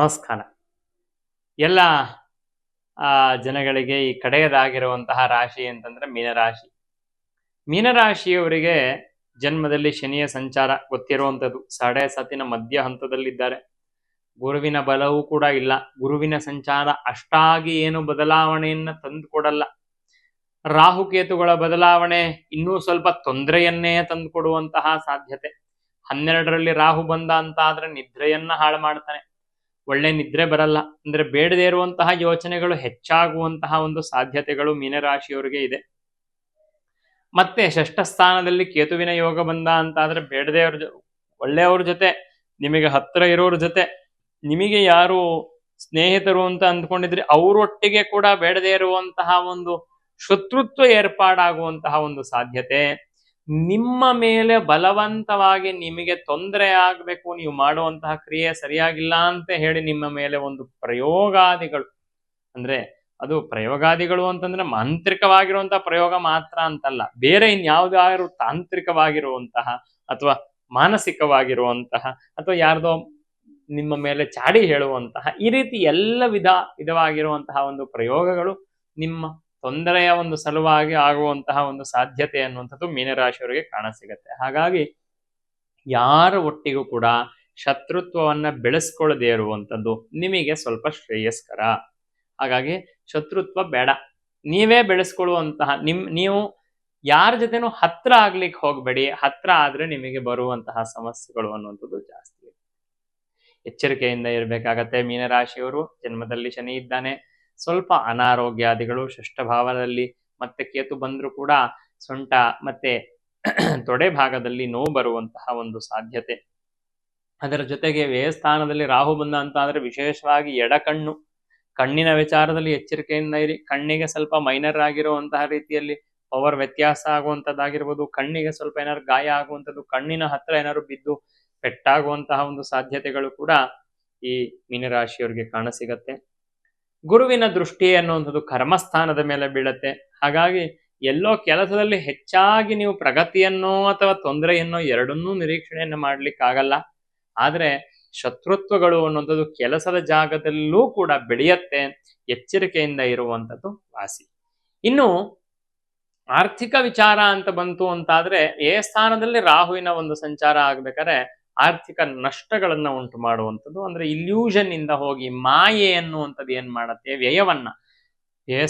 ನಮಸ್ಕಾರ. ಎಲ್ಲ ಜನಗಳಿಗೆ ಈ ಕಡೆಯದಾಗಿರುವಂತಹ ರಾಶಿ ಅಂತಂದ್ರೆ ಮೀನರಾಶಿ. ಮೀನರಾಶಿಯವರಿಗೆ ಜನ್ಮದಲ್ಲಿ ಶನಿಯ ಸಂಚಾರ ಗೊತ್ತಿರುವಂಥದ್ದು. 7.5 ಮಧ್ಯ ಹಂತದಲ್ಲಿದ್ದಾರೆ. ಗುರುವಿನ ಬಲವೂ ಕೂಡ ಇಲ್ಲ. ಗುರುವಿನ ಸಂಚಾರ ಅಷ್ಟಾಗಿ ಏನು ಬದಲಾವಣೆಯನ್ನ ತಂದುಕೊಡಲ್ಲ. ರಾಹುಕೇತುಗಳ ಬದಲಾವಣೆ ಇನ್ನೂ ಸ್ವಲ್ಪ ತೊಂದರೆಯನ್ನೇ ತಂದುಕೊಡುವಂತಹ ಸಾಧ್ಯತೆ. 12ರಲ್ಲಿ ರಾಹು ಬಂದ ಅಂತ ಆದ್ರೆ ನಿದ್ರೆಯನ್ನ ಹಾಳು ಮಾಡ್ತಾನೆ. ಒಳ್ಳೆ ನಿದ್ರೆ ಬರಲ್ಲ. ಅಂದ್ರೆ ಬೇಡದೇ ಇರುವಂತಹ ಯೋಚನೆಗಳು ಹೆಚ್ಚಾಗುವಂತಹ ಒಂದು ಸಾಧ್ಯತೆಗಳು ಮೀನರಾಶಿಯವರಿಗೆ ಇದೆ. ಮತ್ತೆ ಷಷ್ಠ ಸ್ಥಾನದಲ್ಲಿ ಕೇತುವಿನ ಯೋಗ ಬಂದ ಅಂತ ಆದ್ರೆ ಬೇಡದೆಯವ್ರ ಒಳ್ಳೆಯವ್ರ ಜೊತೆ, ನಿಮಗೆ ಹತ್ತಿರ ಇರೋರ ಜೊತೆ, ನಿಮಗೆ ಯಾರು ಸ್ನೇಹಿತರು ಅಂತ ಅಂದ್ಕೊಂಡಿದ್ರಿ ಅವರೊಟ್ಟಿಗೆ ಕೂಡ ಬೇಡದೇ ಇರುವಂತಹ ಒಂದು ಶತ್ರುತ್ವ ಏರ್ಪಾಡಾಗುವಂತಹ ಒಂದು ಸಾಧ್ಯತೆ. ನಿಮ್ಮ ಮೇಲೆ ಬಲವಂತವಾಗಿ ನಿಮಗೆ ತೊಂದರೆ ಆಗ್ಬೇಕು, ನೀವು ಮಾಡುವಂತಹ ಕ್ರಿಯೆ ಸರಿಯಾಗಿಲ್ಲ ಅಂತ ಹೇಳಿ ನಿಮ್ಮ ಮೇಲೆ ಒಂದು ಪ್ರಯೋಗಾದಿಗಳು, ಅಂದ್ರೆ ಅದು ಪ್ರಯೋಗಾದಿಗಳು ಅಂತಂದ್ರೆ ಮಾಂತ್ರಿಕವಾಗಿರುವಂತಹ ಪ್ರಯೋಗ ಮಾತ್ರ ಅಂತಲ್ಲ, ಬೇರೆ ಇನ್ಯಾವುದಾದ್ರು ತಾಂತ್ರಿಕವಾಗಿರುವಂತಹ ಅಥವಾ ಮಾನಸಿಕವಾಗಿರುವಂತಹ ಅಥವಾ ಯಾರ್ದೋ ನಿಮ್ಮ ಮೇಲೆ ಚಾಡಿ ಹೇಳುವಂತಹ ಈ ರೀತಿ ಎಲ್ಲ ವಿಧವಾಗಿರುವಂತಹ ಒಂದು ಪ್ರಯೋಗಗಳು ನಿಮ್ಮ ತೊಂದರೆಯ ಒಂದು ಸಲುವಾಗಿ ಆಗುವಂತಹ ಒಂದು ಸಾಧ್ಯತೆ ಅನ್ನುವಂಥದ್ದು ಮೀನರಾಶಿಯವರಿಗೆ ಕಾಣಸಿಗತ್ತೆ. ಹಾಗಾಗಿ ಯಾರ ಒಟ್ಟಿಗೂ ಕೂಡ ಶತ್ರುತ್ವವನ್ನ ಬೆಳೆಸ್ಕೊಳ್ಳದೇ ಇರುವಂಥದ್ದು ನಿಮಗೆ ಸ್ವಲ್ಪ ಶ್ರೇಯಸ್ಕರ. ಹಾಗಾಗಿ ಶತ್ರುತ್ವ ಬೇಡ, ನೀವೇ ಬೆಳೆಸ್ಕೊಳ್ಳುವಂತಹ ನೀವು ಯಾರ ಜೊತೆನೂ ಹತ್ರ ಆಗ್ಲಿಕ್ಕೆ ಹೋಗ್ಬೇಡಿ. ಹತ್ರ ಆದ್ರೆ ನಿಮಗೆ ಬರುವಂತಹ ಸಮಸ್ಯೆಗಳು ಅನ್ನುವಂಥದ್ದು ಜಾಸ್ತಿ. ಎಚ್ಚರಿಕೆಯಿಂದ ಇರಬೇಕಾಗತ್ತೆ. ಮೀನರಾಶಿಯವರು ಜನ್ಮದಲ್ಲಿ ಶನಿ ಇದ್ದಾನೆ. ಸ್ವಲ್ಪ ಅನಾರೋಗ್ಯಾದಿಗಳು ಷಷ್ಠ ಭಾವದಲ್ಲಿ ಮತ್ತೆ ಕೇತು ಬಂದ್ರೂ ಕೂಡ ಸೊಂಟ ಮತ್ತೆ ತೊಡೆ ಭಾಗದಲ್ಲಿ ನೋವು ಬರುವಂತಹ ಒಂದು ಸಾಧ್ಯತೆ. ಅದರ ಜೊತೆಗೆ ವ್ಯಯಸ್ಥಾನದಲ್ಲಿ ರಾಹು ಬಂದ ಅಂತ ಆದ್ರೆ ವಿಶೇಷವಾಗಿ ಎಡಕಣ್ಣು, ಕಣ್ಣಿನ ವಿಚಾರದಲ್ಲಿ ಎಚ್ಚರಿಕೆಯಿಂದ ಇರಿ. ಕಣ್ಣಿಗೆ ಸ್ವಲ್ಪ ಮೈನರ್ ಆಗಿರುವಂತಹ ರೀತಿಯಲ್ಲಿ ಪವರ್ ವ್ಯತ್ಯಾಸ ಆಗುವಂಥದ್ದಾಗಿರ್ಬೋದು, ಕಣ್ಣಿಗೆ ಸ್ವಲ್ಪ ಏನಾದ್ರು ಗಾಯ ಆಗುವಂಥದ್ದು, ಕಣ್ಣಿನ ಹತ್ರ ಏನಾದ್ರು ಬಿದ್ದು ಪೆಟ್ಟಾಗುವಂತಹ ಒಂದು ಸಾಧ್ಯತೆಗಳು ಕೂಡ ಈ ಮೀನರಾಶಿಯವರಿಗೆ ಕಾಣಸಿಗತ್ತೆ. ಗುರುವಿನ ದೃಷ್ಟಿ ಅನ್ನುವಂಥದ್ದು ಕರ್ಮಸ್ಥಾನದ ಮೇಲೆ ಬೀಳತ್ತೆ. ಹಾಗಾಗಿ ಎಲ್ಲೋ ಕೆಲಸದಲ್ಲಿ ಹೆಚ್ಚಾಗಿ ನೀವು ಪ್ರಗತಿಯನ್ನೋ ಅಥವಾ ತೊಂದರೆಯನ್ನೋ ಎರಡನ್ನೂ ನಿರೀಕ್ಷಣೆಯನ್ನು ಮಾಡ್ಲಿಕ್ಕಾಗಲ್ಲ. ಆದ್ರೆ ಶತ್ರುತ್ವಗಳು ಅನ್ನುವಂಥದ್ದು ಕೆಲಸದ ಜಾಗದಲ್ಲೂ ಕೂಡ ಬೆಳೆಯತ್ತೆ. ಎಚ್ಚರಿಕೆಯಿಂದ ಇರುವಂಥದ್ದು ವಾಸಿ. ಇನ್ನು ಆರ್ಥಿಕ ವಿಚಾರ ಅಂತ ಬಂತು ಅಂತಾದ್ರೆ ಏ ಸ್ಥಾನದಲ್ಲಿ ರಾಹುವಿನ ಒಂದು ಸಂಚಾರ ಆಗ್ಬೇಕಾದ್ರೆ ಆರ್ಥಿಕ ನಷ್ಟಗಳನ್ನ ಉಂಟು ಮಾಡುವಂಥದ್ದು, ಅಂದ್ರೆ ಇಲ್ಯೂಷನ್ ಇಂದ ಹೋಗಿ ಮಾಯೆ ಅನ್ನುವಂಥದ್ದು ಏನ್ ಮಾಡತ್ತೆ, ವ್ಯಯವನ್ನ.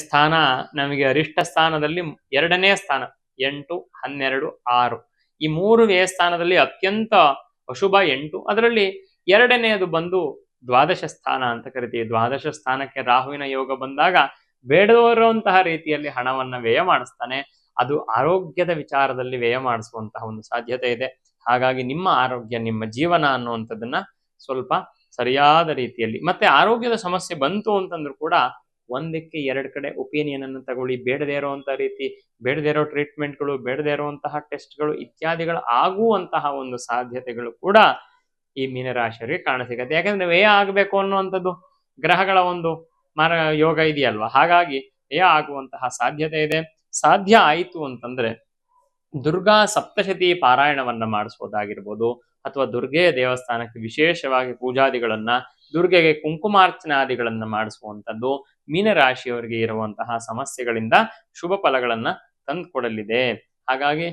ಸ್ಥಾನ ನಮಗೆ ಅರಿಷ್ಟ ಸ್ಥಾನದಲ್ಲಿ 2ನೇ ಸ್ಥಾನ 8, 12, 6 ಈ 3 ವ್ಯಯಸ್ಥಾನದಲ್ಲಿ ಅತ್ಯಂತ ಅಶುಭ 8. ಅದರಲ್ಲಿ 2ನೇದು ಬಂದು ದ್ವಾದಶ ಸ್ಥಾನ ಅಂತ ಕರಿತೀವಿ. ದ್ವಾದಶ ಸ್ಥಾನಕ್ಕೆ ರಾಹುವಿನ ಯೋಗ ಬಂದಾಗ ಬೇಡದಿರುವಂತಹ ರೀತಿಯಲ್ಲಿ ಹಣವನ್ನ ವ್ಯಯ ಮಾಡಿಸ್ತಾನೆ. ಅದು ಆರೋಗ್ಯದ ವಿಚಾರದಲ್ಲಿ ವ್ಯಯ ಮಾಡಿಸುವಂತಹ ಒಂದು ಸಾಧ್ಯತೆ ಇದೆ. ಹಾಗಾಗಿ ನಿಮ್ಮ ಆರೋಗ್ಯ, ನಿಮ್ಮ ಜೀವನ ಅನ್ನುವಂಥದ್ದನ್ನ ಸ್ವಲ್ಪ ಸರಿಯಾದ ರೀತಿಯಲ್ಲಿ, ಮತ್ತೆ ಆರೋಗ್ಯದ ಸಮಸ್ಯೆ ಬಂತು ಅಂತಂದ್ರೂ ಕೂಡ ಒಂದಕ್ಕೆ 2 ಕಡೆ ಒಪಿನಿಯನ್ ಅನ್ನು ತಗೊಳ್ಳಿ. ಬೇಡದೇ ಇರುವಂತಹ ರೀತಿ, ಬೇಡದೇ ಇರೋ ಟ್ರೀಟ್ಮೆಂಟ್ಗಳು, ಬೇಡದೇ ಇರುವಂತಹ ಟೆಸ್ಟ್ಗಳು ಇತ್ಯಾದಿಗಳು ಆಗುವಂತಹ ಒಂದು ಸಾಧ್ಯತೆಗಳು ಕೂಡ ಈ ಮೀನರಾಶಿಯವರಿಗೆ ಕಾಣಸಿಗತ್ತೆ. ಯಾಕಂದ್ರೆ ವ್ಯಯ ಆಗಬೇಕು ಅನ್ನುವಂಥದ್ದು ಗ್ರಹಗಳ ಒಂದು ಯೋಗ ಇದೆಯಲ್ವಾ. ಹಾಗಾಗಿ ವ್ಯಯ ಆಗುವಂತಹ ಸಾಧ್ಯತೆ ಇದೆ. ಸಾಧ್ಯ ಆಯಿತು ಅಂತಂದ್ರೆ ದುರ್ಗಾ ಸಪ್ತಶತಿ ಪಾರಾಯಣವನ್ನ ಮಾಡಿಸೋದಾಗಿರ್ಬೋದು, ಅಥವಾ ದುರ್ಗೆಯ ದೇವಸ್ಥಾನಕ್ಕೆ ವಿಶೇಷವಾಗಿ ಪೂಜಾದಿಗಳನ್ನ, ದುರ್ಗೆಗೆ ಕುಂಕುಮಾರ್ಚನಾದಿಗಳನ್ನ ಮಾಡಿಸುವಂಥದ್ದು ಮೀನರಾಶಿಯವರಿಗೆ ಇರುವಂತಹ ಸಮಸ್ಯೆಗಳಿಂದ ಶುಭ ಫಲಗಳನ್ನ ತಂದುಕೊಡಲಿದೆ. ಹಾಗಾಗಿ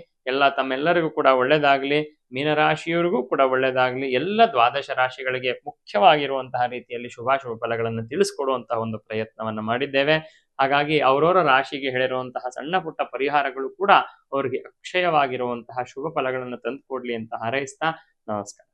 ತಮ್ಮೆಲ್ಲರಿಗೂ ಕೂಡ ಒಳ್ಳೇದಾಗ್ಲಿ, ಮೀನರಾಶಿಯವರಿಗೂ ಕೂಡ ಒಳ್ಳೇದಾಗ್ಲಿ. ಎಲ್ಲ ದ್ವಾದಶ ರಾಶಿಗಳಿಗೆ ಮುಖ್ಯವಾಗಿರುವಂತಹ ರೀತಿಯಲ್ಲಿ ಶುಭಾಶುಭ ಫಲಗಳನ್ನು ತಿಳಿಸ್ಕೊಡುವಂತಹ ಒಂದು ಪ್ರಯತ್ನವನ್ನ ಮಾಡಿದ್ದೇವೆ. ಹಾಗಾಗಿ ಅವರವರ ರಾಶಿಗೆ ಹೇಳಿರುವಂತಹ ಸಣ್ಣ ಪುಟ್ಟ ಪರಿಹಾರಗಳು ಕೂಡ ಅವರಿಗೆ ಅಕ್ಷಯವಾಗಿರುವಂತಹ ಶುಭ ಫಲಗಳನ್ನು ತಂದುಕೊಡ್ಲಿ ಅಂತ ಹಾರೈಸ್ತಾ ನಮಸ್ಕಾರ.